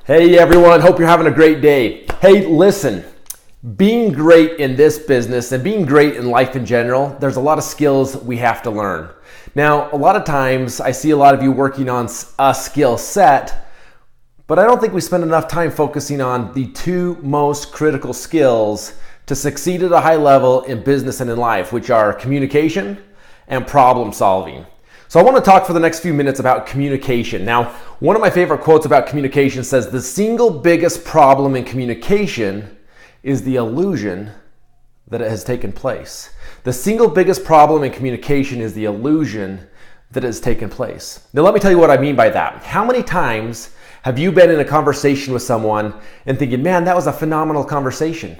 Hey everyone, hope you're having a great day. Hey, listen, being great in this business and being great in life in general, there's a lot of skills we have to learn. Now, a lot of times I see a lot of you working on a skill set, but I don't think we spend enough time focusing on the two most critical skills to succeed at a high level in business and in life, which are communication and problem solving. So I want to talk for the next few minutes about communication. Now, one of my favorite quotes about communication says, the single biggest problem in communication is the illusion that it has taken place. The single biggest problem in communication is the illusion that it has taken place. Now, let me tell you what I mean by that. How many times have you been in a conversation with someone and thinking, man, that was a phenomenal conversation,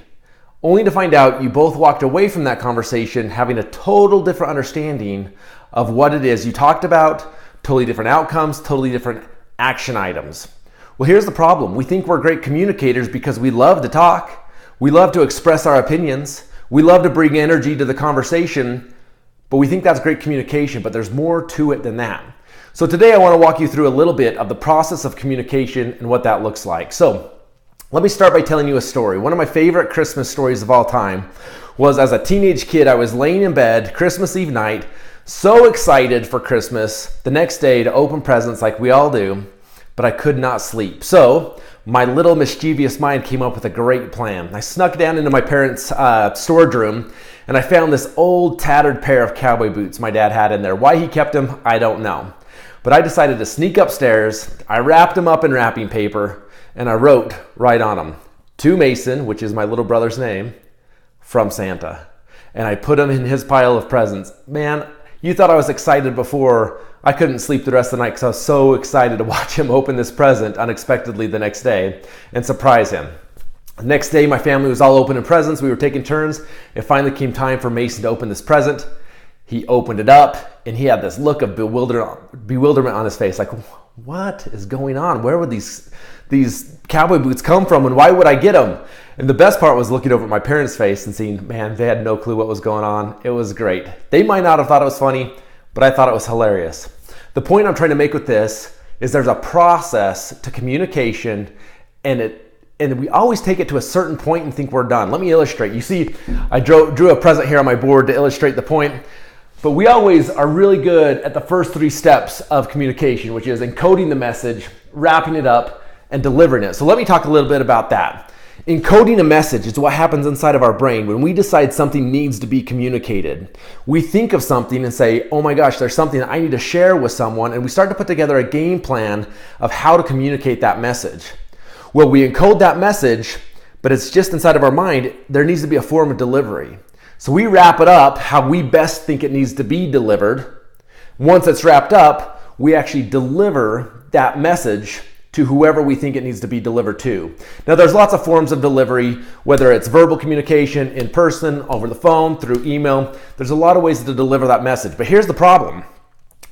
only to find out you both walked away from that conversation having a total different understanding of what it is you talked about, totally different outcomes, totally different action items. Well, here's the problem. We think we're great communicators because we love to talk. We love to express our opinions. We love to bring energy to the conversation, but we think that's great communication, but there's more to it than that. So today I want to walk you through a little bit of the process of communication and what that looks like. So let me start by telling you a story. One of my favorite Christmas stories of all time was as a teenage kid, I was laying in bed Christmas Eve night, so excited for Christmas, the next day to open presents like we all do, but I could not sleep. So my little mischievous mind came up with a great plan. I snuck down into my parents' storage room and I found this old tattered pair of cowboy boots my dad had in there. Why he kept them, I don't know. But I decided to sneak upstairs, I wrapped them up in wrapping paper, and I wrote right on them, to Mason, which is my little brother's name, from Santa. And I put them in his pile of presents. Man, you thought I was excited before. I couldn't sleep the rest of the night because I was so excited to watch him open this present unexpectedly the next day and surprise him. The next day, my family was all opening presents. We were taking turns. It finally came time for Mason to open this present. He opened it up and he had this look of bewilderment on his face. Like, what is going on? Where would these cowboy boots come from and why would I get them? And the best part was looking over at my parents' face and seeing, man, they had no clue what was going on. It was great. They might not have thought it was funny, but I thought it was hilarious. The point I'm trying to make with this is there's a process to communication and we always take it to a certain point and think we're done. Let me illustrate. You see, I drew a present here on my board to illustrate the point, but we always are really good at the first three steps of communication, which is encoding the message, wrapping it up, and delivering it. So let me talk a little bit about that. Encoding a message is what happens inside of our brain when we decide something needs to be communicated. We think of something and say, oh my gosh, there's something that I need to share with someone, and we start to put together a game plan of how to communicate that message. Well, we encode that message, but it's just inside of our mind. There needs to be a form of delivery. So we wrap it up how we best think it needs to be delivered. Once it's wrapped up, we actually deliver that message to whoever we think it needs to be delivered to. Now, there's lots of forms of delivery, whether it's verbal communication, in person, over the phone, through email. There's a lot of ways to deliver that message. But here's the problem.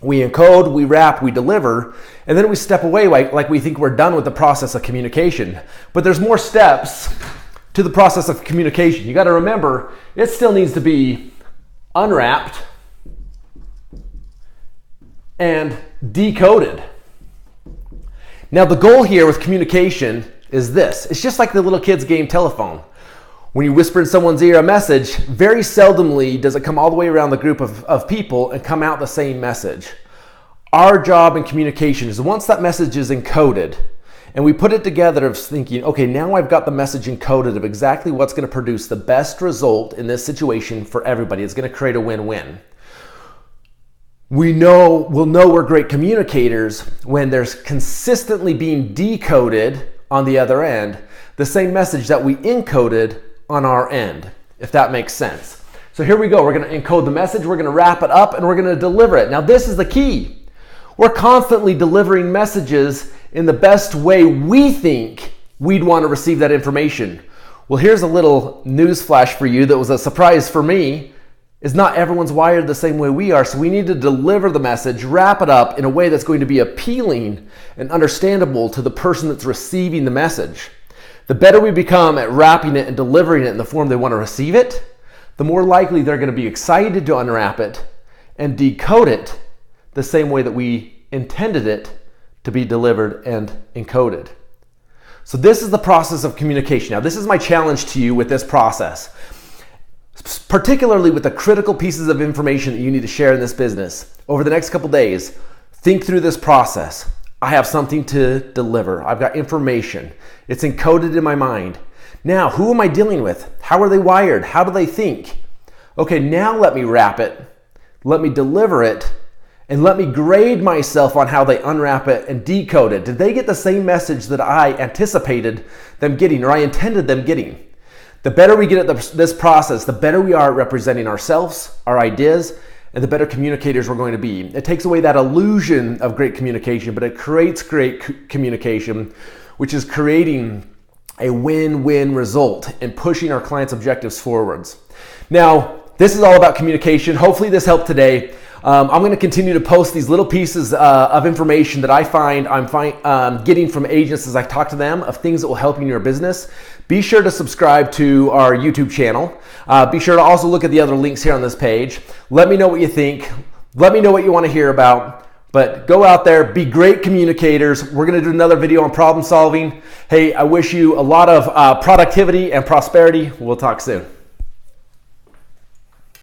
We encode, we wrap, we deliver, and then we step away like we think we're done with the process of communication. But there's more steps to the process of communication. You got to remember, it still needs to be unwrapped and decoded. Now, the goal here with communication is this. It's just like the little kids' game telephone. When you whisper in someone's ear a message, very seldomly does it come all the way around the group of people and come out the same message. Our job in communication is once that message is encoded and we put it together of thinking, okay, now I've got the message encoded of exactly what's going to produce the best result in this situation for everybody. It's going to create a win-win. We'll know we're great communicators when there's consistently being decoded on the other end the same message that we encoded on our end, if that makes sense. So here we go. We're going to encode the message, we're going to wrap it up, and we're going to deliver it. Now, this is the key. We're constantly delivering messages in the best way we think we'd want to receive that information. Well, here's a little news flash for you that was a surprise for me. Is not everyone's wired the same way we are, so we need to deliver the message, wrap it up in a way that's going to be appealing and understandable to the person that's receiving the message. The better we become at wrapping it and delivering it in the form they want to receive it, the more likely they're going to be excited to unwrap it and decode it the same way that we intended it to be delivered and encoded. So this is the process of communication. Now, this is my challenge to you with this process, particularly with the critical pieces of information that you need to share in this business. Over the next couple days, think through this process. I have something to deliver. I've got information. It's encoded in my mind. Now, who am I dealing with? How are they wired? How do they think? Okay, now let me wrap it. Let me deliver it. And let me grade myself on how they unwrap it and decode it. Did they get the same message that I anticipated them getting, or I intended them getting? The better we get at this process, the better we are at representing ourselves, our ideas, and the better communicators we're going to be. It takes away that illusion of great communication, but it creates great communication, which is creating a win-win result and pushing our clients' objectives forwards. Now, this is all about communication. Hopefully this helped today. I'm going to continue to post these little pieces of information that I find I'm getting from agents as I talk to them, of things that will help you in your business. Be sure to subscribe to our YouTube channel. Be sure to also look at the other links here on this page. Let me know what you think. Let me know what you want to hear about. But go out there, be great communicators. We're going to do another video on problem solving. Hey, I wish you a lot of productivity and prosperity. We'll talk soon.